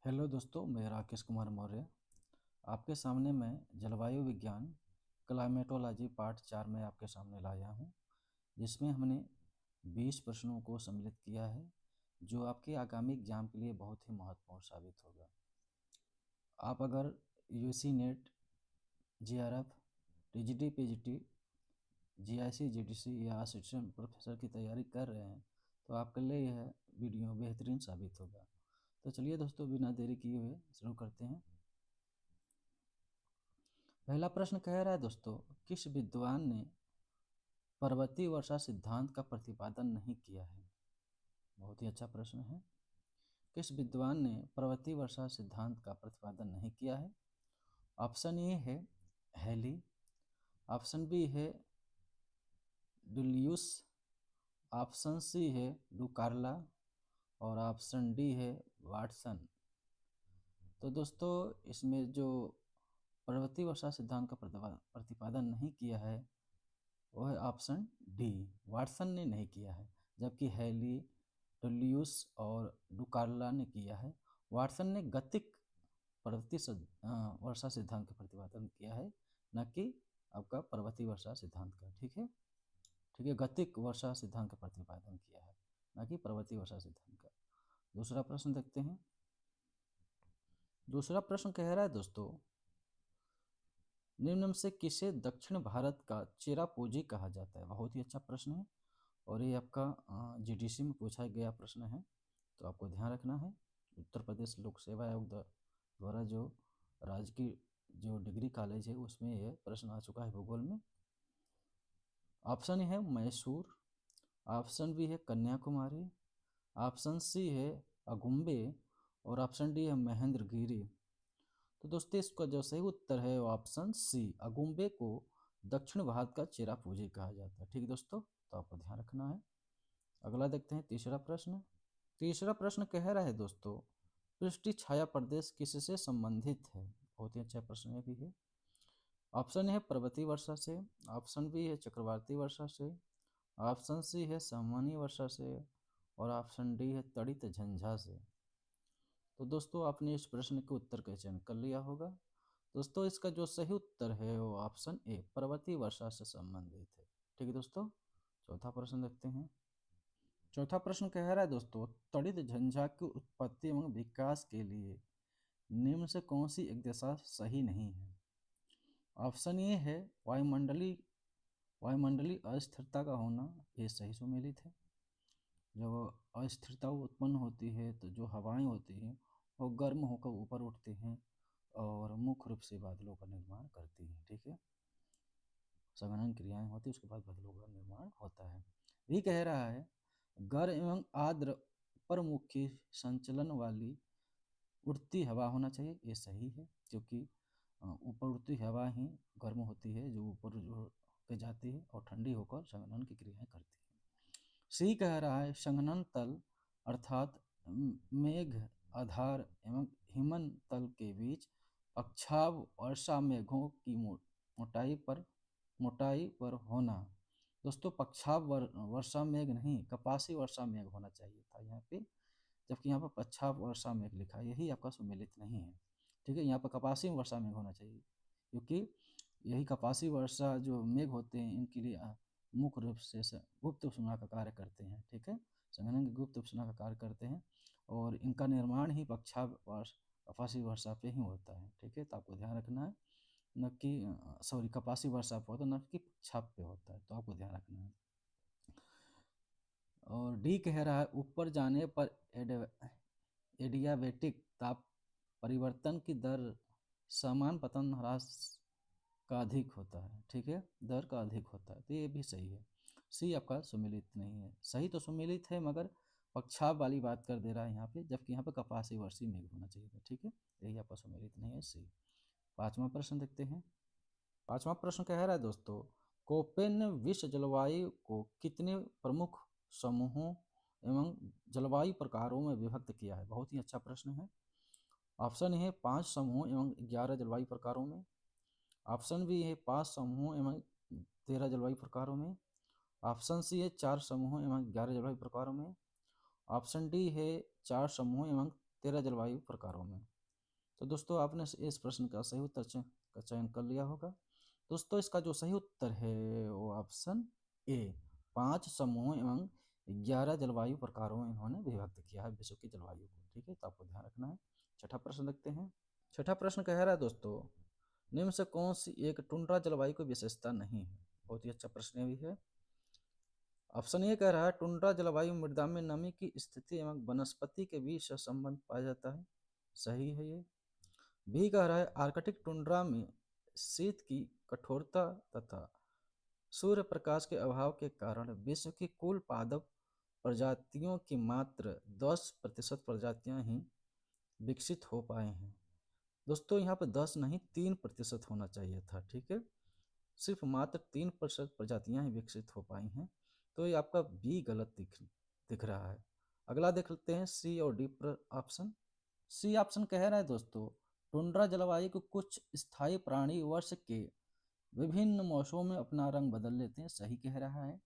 Hello दोस्तों, मैं राकेश कुमार मौर्य आपके सामने मैं जलवायु विज्ञान क्लाइमेटोलॉजी पार्ट 4 में आपके सामने लाया हूँ, जिसमें हमने 20 प्रश्नों को सम्मिलित किया है जो आपके आगामी एग्जाम के लिए बहुत ही महत्वपूर्ण साबित होगा। आप अगर UC net, GRF, TGT, PGT, GIC, GDC या असिस्टेंट प्रोफेसर की तैयारी कर रहे हैं तो आपके लिए यह वीडियो बेहतरीन साबित होगा। तो चलिए दोस्तों, बिना देरी किए हुए शुरू करते हैं। पहला प्रश्न कह रहा है दोस्तों, किस विद्वान ने पर्वतीय वर्षा सिद्धांत का प्रतिपादन नहीं किया है? बहुत ही अच्छा प्रश्न है। किस विद्वान ने पर्वतीय वर्षा सिद्धांत का प्रतिपादन नहीं किया है? ऑप्शन ए है हेली, ऑप्शन बी है डुलियस, ऑप्शन सी है डुकार्ला और ऑप्शन डी है वाटसन। तो दोस्तों, इसमें जो पर्वतीय वर्षा सिद्धांत का प्रतिपादन नहीं किया है वो है ऑप्शन डी, वाटसन ने नहीं किया है, जबकि हेली, टुलियस और डुकार्ला ने किया है। वाटसन ने गतिक पर्वतीय वर्षा सिद्धांत का प्रतिपादन किया है, न कि आपका पर्वतीय वर्षा सिद्धांत का। ठीक है, गतिक वर्षा सिद्धांत का प्रतिपादन किया है, न कि पर्वतीय वर्षा सिद्धांत का। दूसरा प्रश्न देखते हैं। दूसरा प्रश्न कह रहा है दोस्तों, निम्न में से किसे दक्षिण भारत का चेरापूंजी कहा जाता है? बहुत ही अच्छा प्रश्न है और ये आपका जीडीसी में पूछा गया प्रश्न है, तो आपको ध्यान रखना है। उत्तर प्रदेश लोक सेवा आयोग द्वारा जो राज्य की जो डिग्री कॉलेज है उसमें यह प्रश्न आ चुका है भूगोल में। ऑप्शन है मैसूर, ऑप्शन बी है कन्याकुमारी, ऑप्शन सी है अगुम्बे और ऑप्शन डी है महेंद्रगिरी। तो दोस्तों, इसका जो सही उत्तर है वो ऑप्शन सी, अगुम्बे को दक्षिण भारत का चेरापूंजी कहा जाता है। ठीक है दोस्तों, तो आपको ध्यान रखना है। अगला देखते हैं तीसरा प्रश्न। तीसरा प्रश्न कह रहा है दोस्तों, पृष्ठीय छाया प्रदेश किससे संबंधित है? बहुत ही अच्छा प्रश्न ये भी है। ऑप्शन है पर्वतीय वर्षा से, ऑप्शन बी है चक्रवाती वर्षा से, ऑप्शन सी है सामान्य वर्षा से और ऑप्शन डी है तड़ित झंझा से। तो दोस्तों, आपने इस प्रश्न के उत्तर का चयन कर लिया होगा। दोस्तों, इसका जो सही उत्तर है वो ऑप्शन ए, पर्वतीय वर्षा से संबंधित है। ठीक है दोस्तों, चौथा प्रश्न देखते हैं। चौथा प्रश्न कह रहा है दोस्तों, तड़ित झंझा की उत्पत्ति एवं विकास के लिए निम्न से कौन सी एक दिशा सही नहीं है? ऑप्शन ए है वायुमंडलीय अस्थिरता का होना, ये सही सुमेलित है। जब अस्थिरता उत्पन्न होती है तो जो हवाएं होती हैं वो गर्म होकर ऊपर उठती हैं और मुख्य रूप से बादलों का निर्माण करती हैं। ठीक है, संघनन क्रियाएं होती है, उसके बाद बादलों का निर्माण होता है। ये कह रहा है गर्म एवं आर्द्र परमुखी संचलन वाली उड़ती हवा होना चाहिए, ये सही है, क्योंकि ऊपर उड़ती हवा ही गर्म होती है, जो ऊपर पे जाती है और ठंडी होकर संघनन की क्रियाएं करती है। सी कह रहा है संघनन तल अर्थात मेघ आधार एवं हिमन तल के बीच पक्षाव वर्षा मेघों की मोटाई पर होना। दोस्तों, पक्षाव वर्षा मेघ नहीं, कपासी वर्षा मेघ होना चाहिए था यहाँ पे, जबकि यहाँ पर पच्छाव वर्षा मेघ लिखा है, यही आपका सुमेलित नहीं है। ठीक है, यहाँ पर कपासी वर्षा मेघ होना चाहिए, क्योंकि यही कपासी वर्षा जो मेघ होते हैं इनके लिए मुख्य रूप से गुप्त उष्मा का कार्य करते हैं। ठीक है, संघनन की गुप्त उष्मा का कार्य करते हैं और इनका निर्माण ही कपासी वर्षा पे ही होता है। ठीक है, तो आपको ध्यान रखना है, न कि सॉरी कपासी वर्षा पे होता है, न कि छाप पे होता है, तो आपको ध्यान रखना है। और डी कह रहा है ऊपर जाने पर एडियाबेटिक ताप परिवर्तन की दर समान पतन ह्रास का अधिक होता है। ठीक है, दर का अधिक होता है, तो ये भी सही है। सी आपका सुमेलित नहीं है, सही तो सुमेलित है मगर पक्षाव वाली बात कर दे रहा है यहाँ पे, जबकि यहाँ पे कपासी वर्षी मेघ होना चाहिए था। ठीक है, यही आपका सुमेलित नहीं है, सी। पांचवा प्रश्न देखते हैं। पांचवा प्रश्न कह रहा है दोस्तों, कोपेन ने विश्व जलवायु को कितने प्रमुख समूहों एवं जलवायु प्रकारों में विभक्त किया है? बहुत ही अच्छा प्रश्न है। ऑप्शन है 5 समूह एवं 11 जलवायु प्रकारों में, ऑप्शन बी है 5 समूह एवं 13 जलवायु प्रकारों में, ऑप्शन सी है 4 समूह एवं 11 जलवायु प्रकारों में, ऑप्शन डी है 4 समूह एवं 13 जलवायु प्रकारों में। तो दोस्तों आपने इस प्रश्न का सही उत्तर का चयन कर लिया होगा। दोस्तों इसका जो सही उत्तर है वो ऑप्शन ए, 5 समूहों एवं 11 जलवायु प्रकारों में इन्होंने विभक्त किया है विश्व की जलवायु को। ठीक है, तो आपको ध्यान रखना है। छठा प्रश्न देखते हैं। छठा प्रश्न कह रहा है दोस्तों, निम्न से कौन सी एक टुंड्रा जलवायु की विशेषता नहीं है? बहुत ही अच्छा प्रश्न भी है। ऑप्शन ए कह रहा है टुंड्रा जलवायु मृदा में नमी की स्थिति एवं वनस्पति के बीच संबंध पाया जाता है, सही है ये। बी कह रहा है आर्कटिक टुंड्रा में शीत की कठोरता तथा सूर्य प्रकाश के अभाव के कारण विश्व की कुल पादप प्रजातियों की मात्र 10% प्रजातियां ही विकसित हो पाए हैं। दोस्तों यहाँ पर 10 नहीं 3% होना चाहिए था। ठीक है, सिर्फ मात्र 3% प्रजातियां ही विकसित हो पाई हैं। तो ये आपका बी गलत दिख रहा है। अगला देख लेते हैं सी और डी पर ऑप्शन। सी ऑप्शन कह रहा है दोस्तों टुंड्रा जलवायु के कुछ स्थायी प्राणी वर्ष के विभिन्न मौसमों में अपना रंग बदल लेते हैं, सही कह रहा है।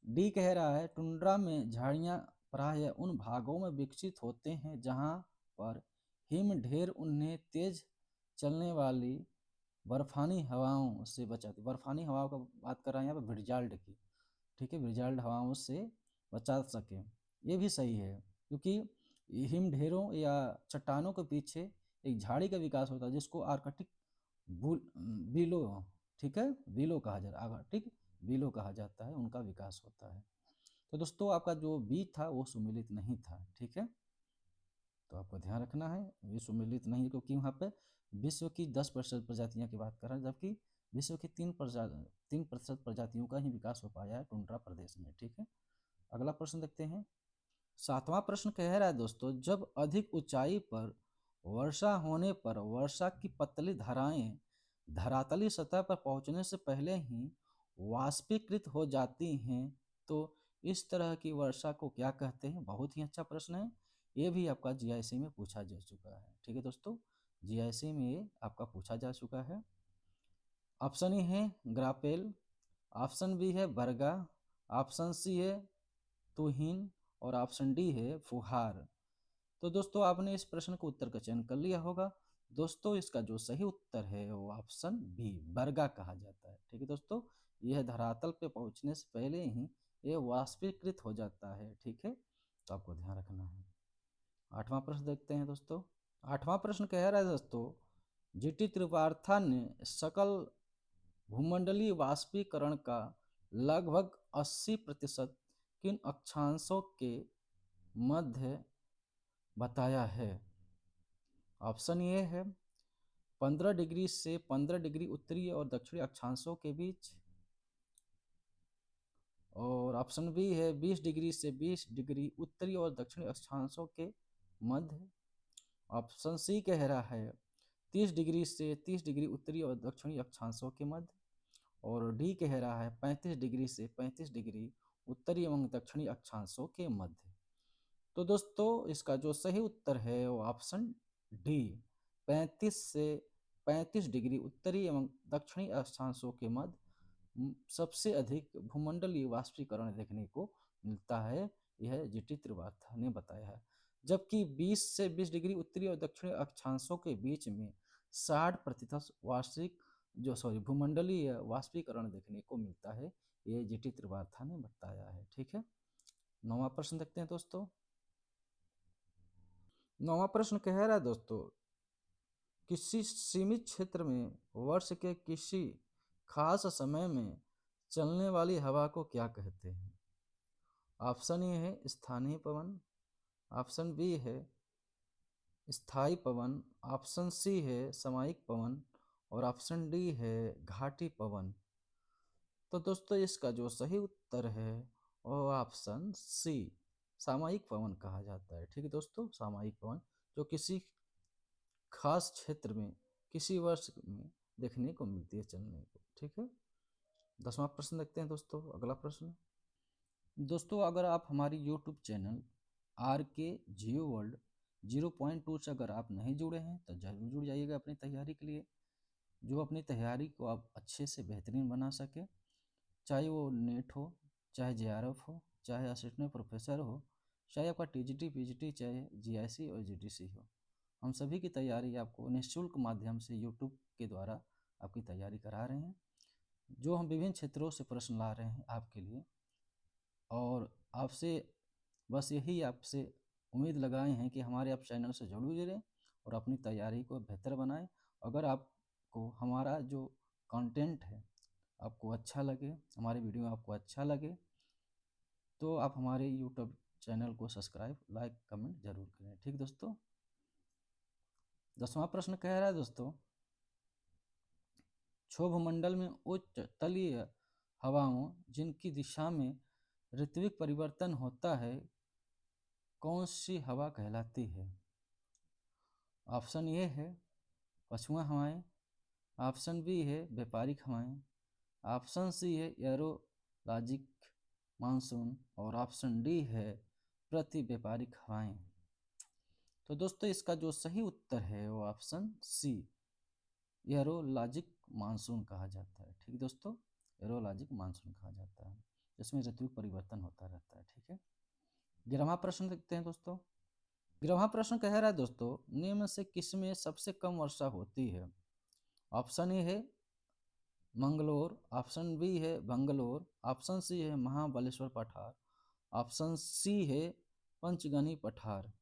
डी कह रहा है टुंड्रा में झाड़ियां प्रायः उन भागों में विकसित होते हैं जहां पर हिम ढेर उन्हें तेज चलने वाली बर्फानी हवाओं से बचाती। बर्फानी हवाओं का बात कर रहे हैं यहाँ पर ब्रिजाल्ड की। ठीक है, ब्रिजाल्ड हवाओं से बचा सके। ये भी सही है क्योंकि हिम ढेरों या चट्टानों के पीछे एक झाड़ी का विकास होता है जिसको आर्कटिक बिलो, ठीक है, बिलो कहा जाता है, आर्कटिक बिलो कहा जाता है, उनका विकास होता है। तो दोस्तों आपका जो बी था वो सुमेलित नहीं था। ठीक है, तो आपको ध्यान रखना है ये सुमेलित नहीं, क्योंकि वहाँ पे विश्व की 10% प्रजातियों की बात कर रहे हैं, जबकि विश्व की 3% प्रजातियों का ही विकास हो पाया है टुंड्रा प्रदेश में। ठीक है, अगला प्रश्न देखते हैं। सातवां प्रश्न कह रहा है दोस्तों जब अधिक ऊंचाई पर वर्षा होने पर वर्षा की पतली धाराएं धरातली सतह पर पहुंचने से पहले ही वाष्पीकृत हो जाती हैं, तो इस तरह की वर्षा को क्या कहते हैं? बहुत ही अच्छा प्रश्न है, ये भी आपका जीआईसी में पूछा जा चुका है। ठीक है दोस्तों, जीआईसी में ये आपका पूछा जा चुका है। ऑप्शन ए है ग्रापेल, ऑप्शन बी है बरगा, ऑप्शन सी है तुहिन और ऑप्शन डी है फुहार। तो दोस्तों आपने इस प्रश्न को उत्तर का चयन कर लिया होगा। दोस्तों इसका जो सही उत्तर है वो ऑप्शन बी बरगा कहा जाता है। ठीक है दोस्तों, यह धरातल पे पहुंचने से पहले ही ये वाष्पीकृत हो जाता है। ठीक है, तो आपको ध्यान रखना है। आठवां प्रश्न देखते हैं दोस्तों। आठवां प्रश्न कह रहा है दोस्तों जीटी त्रिपार्था ने सकल भूमंडलीय वाष्पीकरण का लगभग 80% किन अक्षांशों के मध्य बताया है? ऑप्शन ए है 15 डिग्री से 15 डिग्री उत्तरी और दक्षिणी अक्षांशों के बीच, और ऑप्शन बी है 20 डिग्री से 20 डिग्री उत्तरी और दक्षिणी अक्षांशों के मध्य, ऑप्शन सी कह रहा है 30 डिग्री से 30 डिग्री उत्तरी और दक्षिणी अक्षांशों के मध्य, और डी कह रहा है 35 डिग्री से 35 डिग्री उत्तरी एवं दक्षिणी अक्षांशों के मध्य। तो दोस्तों इसका जो सही उत्तर है वो ऑप्शन डी 35 से 35 डिग्री उत्तरी एवं दक्षिणी अक्षांशों के मध्य सबसे अधिक भूमंडलीय वाष्पीकरण देखने को मिलता है, यह जीटी त्रिपाठा ने बताया है। जबकि 20 से 20 डिग्री उत्तरी और दक्षिणी अक्षांशों के बीच में 60% वार्षिक भूमंडलीय वाष्पीकरण देखने को मिलता है, यह जीटी त्रिपाठा ने बताया है। ठीक है, नौवां प्रश्न देखते हैं दोस्तों। नौवां प्रश्न कह रहा है दोस्तों किसी सीमित क्षेत्र में वर्ष के किसी खास समय में चलने वाली हवा को क्या कहते हैं? ऑप्शन ए है स्थानीय पवन, ऑप्शन बी है स्थायी पवन, ऑप्शन सी है सामयिक पवन और ऑप्शन डी है घाटी पवन। तो दोस्तों इसका जो सही उत्तर है वो ऑप्शन सी सामयिक पवन कहा जाता है। ठीक है दोस्तों, सामयिक पवन जो किसी खास क्षेत्र में किसी वर्ष में देखने को मिलती है चलने को। ठीक है, 10वां प्रश्न देखते हैं दोस्तों। अगला प्रश्न दोस्तों, अगर आप हमारी यूट्यूब चैनल RK जियो वर्ल्ड 0.2 से अगर आप नहीं जुड़े हैं तो जरूर जुड़ जाइएगा अपनी तैयारी के लिए, जो अपनी तैयारी को आप अच्छे से बेहतरीन बना सके, चाहे वो नेट हो, चाहे JRF हो, चाहे असिस्टेंट प्रोफेसर हो, चाहे आपका टीजीटी, पीजीटी, चाहे जीआईसी और जीडीसी हो, हम सभी की तैयारी आपको निःशुल्क माध्यम से यूट्यूब के द्वारा आपकी तैयारी करा रहे हैं। जो हम विभिन्न क्षेत्रों से प्रश्न ला रहे हैं आपके लिए, और आपसे बस यही आपसे उम्मीद लगाए हैं कि हमारे आप चैनल से जरूर जुड़ें और अपनी तैयारी को बेहतर बनाएं। अगर आपको हमारा जो कंटेंट है आपको अच्छा लगे, हमारी वीडियो आपको अच्छा लगे, तो आप हमारे यूट्यूब चैनल को सब्सक्राइब, लाइक, कमेंट जरूर करें। ठीक दोस्तों, 10वां प्रश्न कह रहा है दोस्तों, क्षोभमंडल में उच्च तलीय हवाओं जिनकी दिशा में ऋत्विक परिवर्तन होता है, कौन सी हवा कहलाती है? ऑप्शन ए है पछुआ हवाएं, ऑप्शन बी है व्यापारिक हवाएं, ऑप्शन सी है एरोलॉजिक मानसून, और ऑप्शन डी है प्रति व्यापारिक हवाएं। तो दोस्तों इसका जो सही उत्तर है वो ऑप्शन सी, एरोलॉजिक मानसून कहा जाता है। ठीक दोस्तों, एरोलॉजिक मानसून कहा जाता है, जिसमें ऋतु परिवर्तन होता रहता है। ठीक है, 11वां प्रश्न देखते हैं दोस्तों। 11वां प्रश्न कह रहा है दोस्तों, निम्न से किसमें सबसे कम वर्षा होती है? ऑप्शन ए है मंगलोर, ऑप्शन बी है बंगलोर, ऑप्शन सी है महाबलेश्वर पठार, ऑप्शन सी है पंचगनी पठार।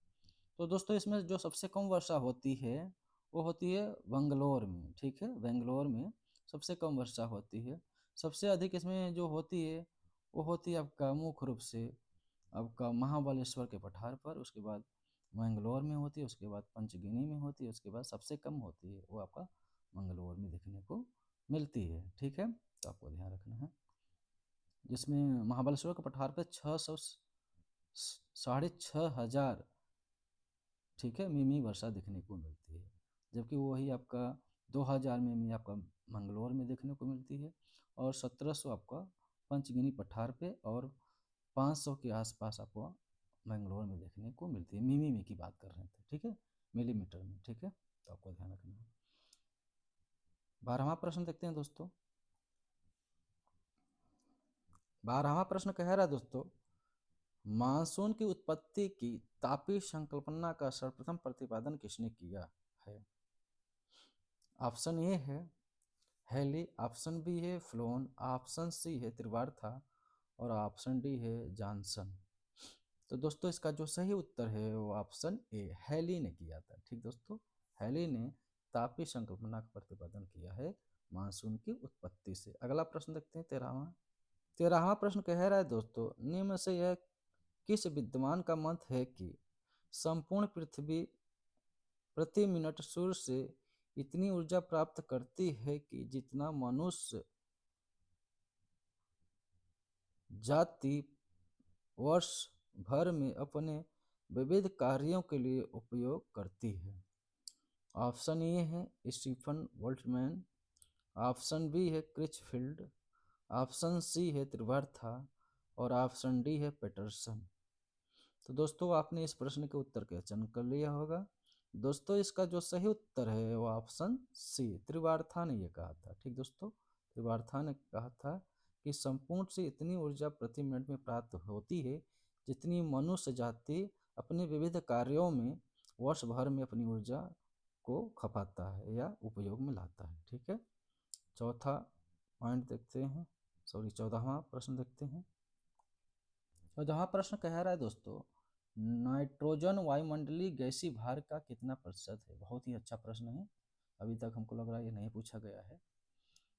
तो दोस्तों इसमें जो सबसे कम वर्षा होती है वो होती है बंगलोर में। ठीक है, बेंगलोर में सबसे कम वर्षा होती है। सबसे अधिक इसमें जो होती है वो होती है आपका मुख्य रूप से आपका महाबलेश्वर के पठार पर, उसके बाद मंगलोर में होती है, उसके बाद पंचगिनी में होती है, उसके बाद सबसे कम होती है वो आपका मंगलोर में देखने को मिलती है। ठीक है, तो आपको ध्यान रखना है, जिसमें महाबलेश्वर के पठार पर 6,500 ठीक है मिमी वर्षा देखने को मिलती है, जबकि वही आपका 2000 मिमी आपका मंगलोर में देखने को मिलती है, और 1700 आपका पंचगिनी पठार पे, और 500 के आसपास आपको मंगलोर में देखने को मिलती है। मिमी में की बात कर रहे थे, ठीक है, मिलीमीटर में। ठीक है, तो आपको ध्यान रखना है। 12वां प्रश्न देखते हैं दोस्तों। 12वां प्रश्न कह रहा है दोस्तों, मानसून की उत्पत्ति की तापीय संकल्पना का सर्वप्रथम प्रतिपादन किसने किया है? ऑप्शन ए है हेली, ऑप्शन बी है फ्लोन, ऑप्शन सी है त्रिवार्था, और ऑप्शन डी है जॉनसन। तो दोस्तों इसका जो सही उत्तर है वो ऑप्शन ए, हेली ने किया था। ठीक दोस्तों, हेली ने तापीय संकल्पना का प्रतिपादन किया है मानसून की उत्पत्ति से। अगला प्रश्न देखते हैं 13वां। 13वां प्रश्न कह रहा है दोस्तों, निम्न से यह किस विद्वान का मत है कि संपूर्ण पृथ्वी प्रति मिनट सूर्य से इतनी ऊर्जा प्राप्त करती है कि जितना मनुष्य जाति वर्ष भर में अपने विविध कार्यों के लिए उपयोग करती है? ऑप्शन ए है स्टीफन बोल्ट्जमैन, ऑप्शन बी है क्रिचफील्ड, ऑप्शन सी है त्रिवार्था, और ऑप्शन डी है पेटरसन। तो दोस्तों आपने इस प्रश्न के उत्तर का चयन कर लिया होगा। दोस्तों इसका जो सही उत्तर है वो ऑप्शन सी, त्रिवार्था ने ये कहा था। ठीक दोस्तों, त्रिवार्था ने कहा था कि संपूर्ण से इतनी ऊर्जा प्रति मिनट में प्राप्त होती है जितनी मनुष्य जाति अपने विविध कार्यों में वर्ष भर में अपनी ऊर्जा को खपाता है या उपयोग में लाता है। ठीक है, चौथा पॉइंट देखते हैं, 14वां प्रश्न देखते हैं। 14वां प्रश्न कह रहा है दोस्तों, नाइट्रोजन वायुमंडलीय गैसीय भार का कितना प्रतिशत है? बहुत ही अच्छा प्रश्न है, अभी तक हमको लग रहा है ये नहीं पूछा गया है।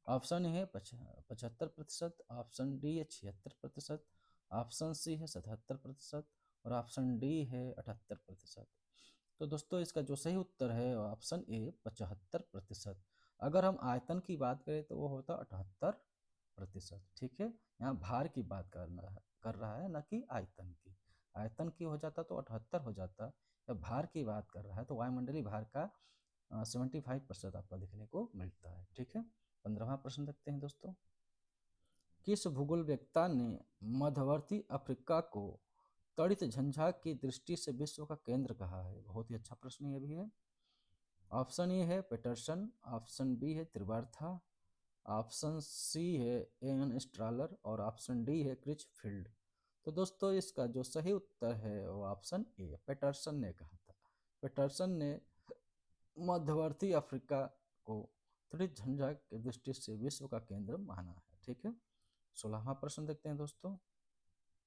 ऑप्शन है 75%, ऑप्शन डी है 76%, ऑप्शन सी है 77%, और ऑप्शन डी है 78%। तो दोस्तों इसका जो सही उत्तर है ऑप्शन ए 75%। अगर हम आयतन की बात करें तो वो होता 78%। ठीक है, यहाँ भार की बात कर रहा है न कि आयतन की। आयतन की हो जाता तो 78 हो जाता, या भार की बात कर रहा है तो वायुमंडलीय भार का 75% आपका देखने को मिलता है। ठीक है, 15वां प्रश्न देखते हैं दोस्तों। किस भूगोलवेत्ता ने मध्यवर्ती अफ्रीका को तड़ित झंझा की दृष्टि से विश्व का केंद्र कहा है? बहुत ही अच्छा प्रश्न ये भी है। ऑप्शन ए है पेटरसन, ऑप्शन बी है त्रिवार्था, ऑप्शन सी है एन स्ट्रालर, और ऑप्शन डी है क्रिचफील्ड। तो दोस्तों इसका जो सही उत्तर है वो ऑप्शन ए पैटरसन ने कहा था। पैटरसन ने मध्यवर्ती अफ्रीका को त्रित झंझा की दृष्टि से विश्व का केंद्र माना है। ठीक है, 16वां प्रश्न देखते हैं दोस्तों।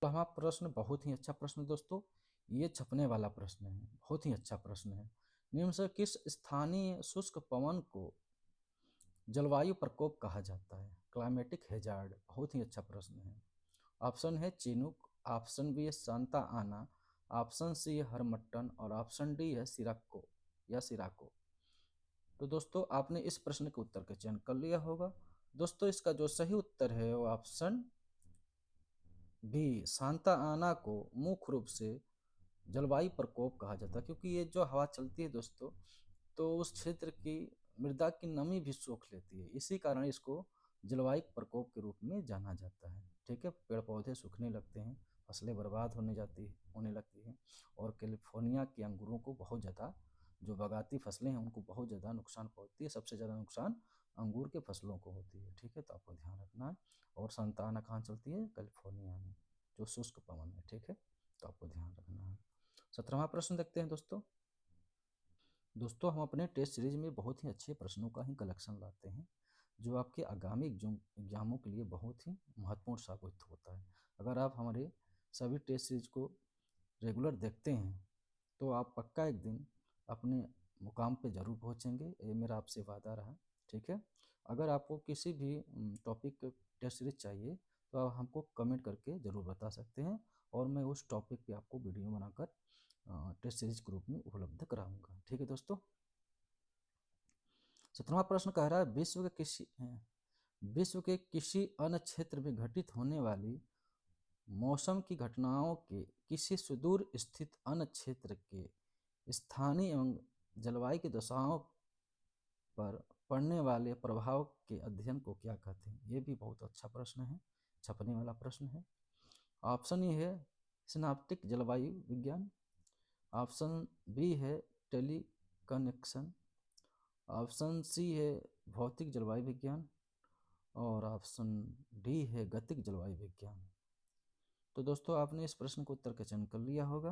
16वां प्रश्न बहुत ही अच्छा प्रश्न दोस्तों, ये छपने वाला प्रश्न है, बहुत ही अच्छा प्रश्न है। निम्न से किस स्थानीय शुष्क पवन को जलवायु प्रकोप कहा जाता है? क्लाइमेटिक हेजार्ड, बहुत ही अच्छा प्रश्न है। ऑप्शन है चिनूक, ऑप्शन बी है सांता आना, ऑप्शन सी है हरमट्टन और ऑप्शन डी है सिराको या सिराको। तो दोस्तों आपने इस प्रश्न के उत्तर का चयन कर लिया होगा। दोस्तों इसका जो सही उत्तर है वो ऑप्शन बी सांता आना को मुख्य रूप से जलवायु प्रकोप कहा जाता है, क्योंकि ये जो हवा चलती है दोस्तों तो उस क्षेत्र की मृदा की नमी भी सोख लेती है, इसी कारण इसको जलवायु प्रकोप के रूप में जाना जाता है। ठीक है, पेड़ पौधे सूखने लगते हैं, फसलें बर्बाद होने लगती हैं और कैलिफोर्निया के अंगूरों को बहुत ज़्यादा, जो बागायती फसलें हैं उनको बहुत ज़्यादा नुकसान पहुँचती है। सबसे ज़्यादा नुकसान अंगूर के फसलों को होती है। ठीक है, तो आपको ध्यान रखना है। और संताना कहाँ चलती है? कैलिफोर्निया में, जो शुष्क पवन है। ठीक है, तो आपको ध्यान रखना है। 17वां प्रश्न देखते हैं दोस्तों। दोस्तों हम अपने टेस्ट सीरीज में बहुत ही अच्छे प्रश्नों का ही कलेक्शन लाते हैं, जो आपके आगामी एग्जामों के लिए बहुत ही महत्वपूर्ण साबित होता है। अगर आप हमारे सभी टेस्ट सीरीज को रेगुलर देखते हैं तो आप पक्का एक दिन अपने मुकाम पे ज़रूर पहुंचेंगे, ये मेरा आपसे वादा रहा। ठीक है, अगर आपको किसी भी टॉपिक टेस्ट सीरीज चाहिए तो आप हमको कमेंट करके ज़रूर बता सकते हैं और मैं उस टॉपिक पे आपको वीडियो बनाकर टेस्ट सीरीज के रूप में उपलब्ध कराऊंगा। ठीक है दोस्तों, 17वां प्रश्न कह रहा है विश्व के किसी अन्य क्षेत्र में घटित होने वाली मौसम की घटनाओं के किसी सुदूर स्थित अन्य क्षेत्र के स्थानीय एवं जलवायु की दशाओं पर पड़ने वाले प्रभाव के अध्ययन को क्या कहते हैं? ये भी बहुत अच्छा प्रश्न है, छपने वाला प्रश्न है। ऑप्शन ए है सिनाप्टिक जलवायु विज्ञान, ऑप्शन बी है टेली कनेक्शन, ऑप्शन सी है भौतिक जलवायु विज्ञान और ऑप्शन डी है गतिक जलवायु विज्ञान। तो दोस्तों आपने इस प्रश्न को उत्तर का चयन कर लिया होगा।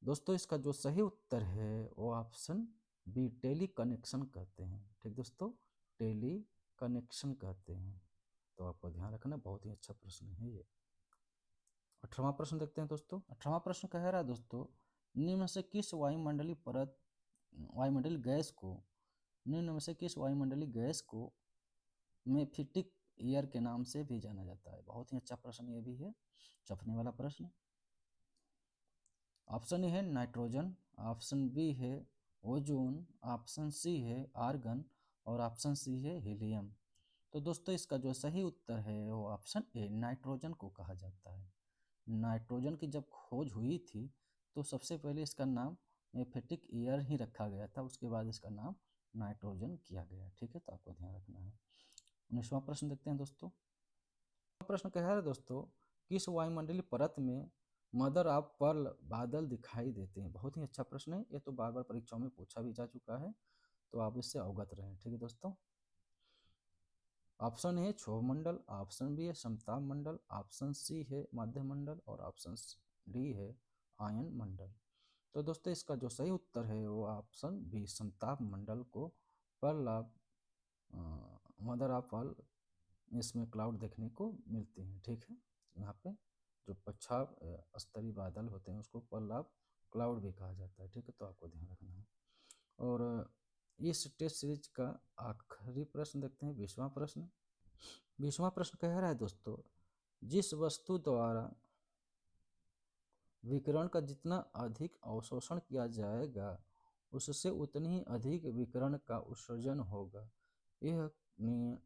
दोस्तों इसका जो सही उत्तर है वो ऑप्शन बी टेली कनेक्शन कहते हैं। ठीक दोस्तों, टेली कनेक्शन कहते हैं, तो आपको ध्यान रखना, बहुत ही अच्छा प्रश्न है ये। 18वां प्रश्न देखते हैं दोस्तों। 18वां प्रश्न कह रहा है दोस्तों, निम्न से किस वायुमंडलीय गैस को निम्न में से किस वायुमंडलीय गैस को मेफिटिक एयर के नाम से भी जाना जाता है? बहुत ही अच्छा प्रश्न ये भी है, छपने वाला प्रश्न। ऑप्शन ए है नाइट्रोजन, ऑप्शन बी है ओजोन, ऑप्शन सी है आर्गन और ऑप्शन सी है हीलियम। तो दोस्तों इसका जो सही उत्तर है वो ऑप्शन ए नाइट्रोजन को कहा जाता है। नाइट्रोजन की जब खोज हुई थी तो सबसे पहले इसका नाम मेफेटिक एयर ही रखा गया था, उसके बाद इसका नाम नाइट्रोजन किया गया। ठीक है, तो आपको ध्यान रखना है। 19वां प्रश्न देखते हैं दोस्तों। प्रश्न कह रहा है दोस्तों, किस वायुमंडलीय परत में मदर ऑफ पर्ल बादल दिखाई देते हैं? बहुत ही अच्छा प्रश्न है, ये तो बार बार परीक्षाओं में पूछा भी जा चुका है, तो आप इससे अवगत रहें। ठीक है दोस्तों, ऑप्शन है क्षोभ मंडल, ऑप्शन बी है समताप मंडल, ऑप्शन सी है मध्य मंडल और ऑप्शन डी है आयन मंडल। तो दोस्तों इसका जो सही उत्तर है वो ऑप्शन बी समताप मंडल को pearl of mother of pearl इसमें क्लाउड देखने को मिलते हैं। ठीक है, यहाँ पे जो पश्चात स्तरीय बादल होते हैं उसको पर्ल ऑफ क्लाउड भी कहा जाता है। ठीक है, तो आपको ध्यान रखना है। और इस टेस्ट सीरीज का आखिरी प्रश्न देखते हैं, 20वां प्रश्न। 20वां प्रश्न कह रहा है दोस्तों, जिस वस्तु द्वारा विकिरण का जितना अधिक अवशोषण किया जाएगा उससे उतनी ही अधिक विकिरण का उत्सर्जन होगा। यह नियम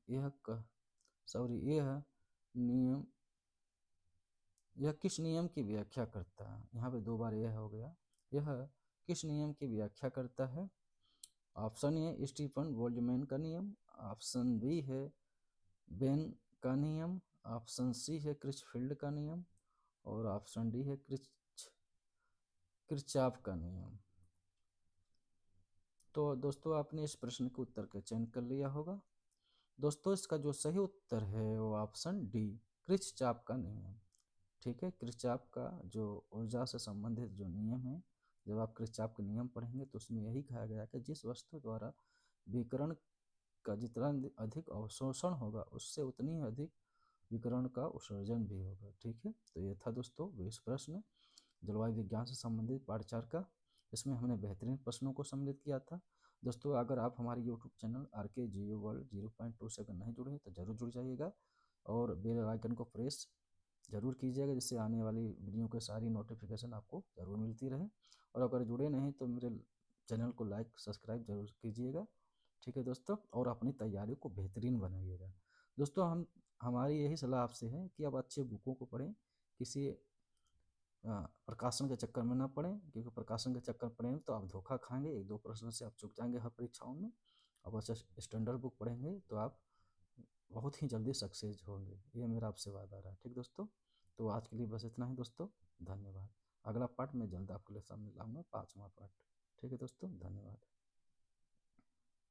यह किस नियम की व्याख्या करता है? यहाँ पे दो बार यह हो गया। यह किस नियम की व्याख्या करता है? ऑप्शन ए स्टीफन बोल्ट्जमैन का नियम, ऑप्शन बी है बेन का नियम, ऑप्शन सी है क्रिचफील्ड का नियम और ऑप्शन डी है किरचॉफ का नियम। तो दोस्तों आपने इस प्रश्न के उत्तर का चयन कर लिया होगा। दोस्तों इसका जो सही उत्तर है वो ऑप्शन डी किरचॉफ का नियम। ठीक है। किरचॉफ का जो ऊर्जा से संबंधित जो नियम है, जब आप किरचॉफ के नियम पढ़ेंगे तो उसमें यही कहा गया कि जिस वस्तु द्वारा विकिरण का जितना अधिक अवशोषण होगा उससे उतनी ही अधिक विकिरण का उत्सर्जन भी होगा। ठीक है, तो ये था दोस्तों 20 प्रश्न जलवायु विज्ञान से संबंधित पार्ट 4 का। इसमें हमने बेहतरीन प्रश्नों को सम्मिलित किया था। दोस्तों अगर आप हमारे यूट्यूब चैनल RK जियो वर्ल्ड 0.2 से अगर नहीं जुड़े हैं तो ज़रूर जुड़ जाइएगा और बेल आइकन को प्रेस ज़रूर कीजिएगा, जिससे आने वाली वीडियो की सारी नोटिफिकेशन आपको ज़रूर मिलती रहे। और अगर जुड़े नहीं तो मेरे चैनल को लाइक सब्सक्राइब जरूर कीजिएगा। ठीक है दोस्तों, और अपनी तैयारी को बेहतरीन बनाइएगा। दोस्तों हमारी यही सलाह आपसे है कि आप अच्छे बुकों को पढ़ें, किसी प्रकाशन के चक्कर में ना पड़ें, क्योंकि प्रकाशन के चक्कर पड़ेंगे तो आप धोखा खाएंगे, 1-2 प्रश्न से आप चूक जाएंगे हर परीक्षाओं में। अब अच्छा स्टैंडर्ड बुक पढ़ेंगे तो आप बहुत ही जल्दी सक्सेस होंगे, ये मेरा आपसे वादा रहा। ठीक दोस्तों, तो आज के लिए बस इतना ही दोस्तों, धन्यवाद। अगला पार्ट मैं जल्द आपके लिए सामने लाऊंगा, 5वां पार्ट। ठीक है दोस्तों, धन्यवाद।